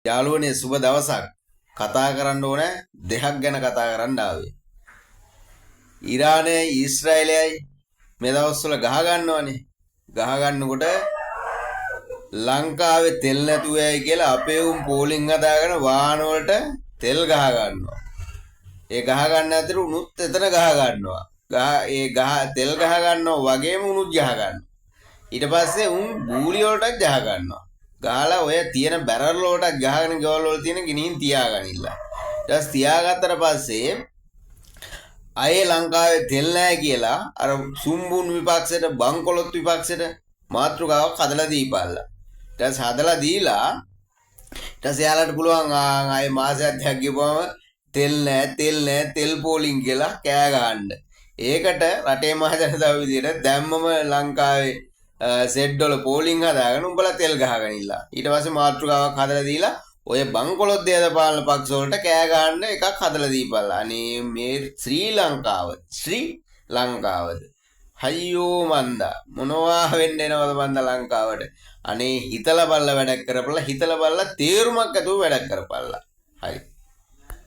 යාළුවනේ සුබ දවසක්. කතා කරන්න ඕනේ දෙකක් ගැන කතා කරන්න ආවේ. ඉරානයයි ඊශ්‍රායලයයි මේ දවස්වල ගහ ගන්නවනේ. ගහ ගන්නකොට ලංකාවේ තෙල් නැතුව යයි කියලා අපේ උන් පෝලිං හදාගෙන වාහන වලට තෙල් ගහ ගන්නවා. ඒ ගහ ගන්න අතර උනුත් එතන ගහ ගන්නවා. තෙල් ගහ ගන්නවා වගේම උනුත් ගහ ගන්නවා. ඊට පස්සේ උන් බූලි වලටත් ගහ ගන්නවා. ගහලා ඔය තියෙන බැරල් වලට ගහගෙන ගෙවල් වල තියෙන ගිනින් තියාගනින්න. ඊට පස්සේ තියාගත්තට පස්සේ අය ලංකාවේ තෙල් නැහැ කියලා අර සුම්බුන් විපක්ෂයට බංකොලොත් විපක්ෂයට මාතෘකාවක් හදලා දීපල්ලා. ඊට පස්සේ හදලා දීලා ඊට පස්සේ යාලට පුළුවන් ආයේ මාසයක් දෙකක් ගිහුවම තෙල් නැහැ තෙල් පෝලිං කියලා කෑ ගහන්න. ඒකට රටේ මහ ජනතාව විදියට දැම්මම ලංකාවේ සෙඩ් වල පෝලිං හදාගෙන උඹලා තෙල් ගහගෙන ඉල්ලා. ඊට පස්සේ මාතෘකාවක් හදලා දීලා ඔය බංකොලොත් දේශපාලන පක්ෂ වලට කෑ ගහන්න එකක් හදලා දීපල්ලා. අනේ මේ ශ්‍රී ලංකාවද අයියෝ මන්දා මොනවා වෙන්න එනවද මන්ද ලංකාවට. අනේ හිතලා බලලා වැඩක් කරපළා. හිතලා බලලා තේරුමක් ඇතුව වැඩක් කරපළා. හරි.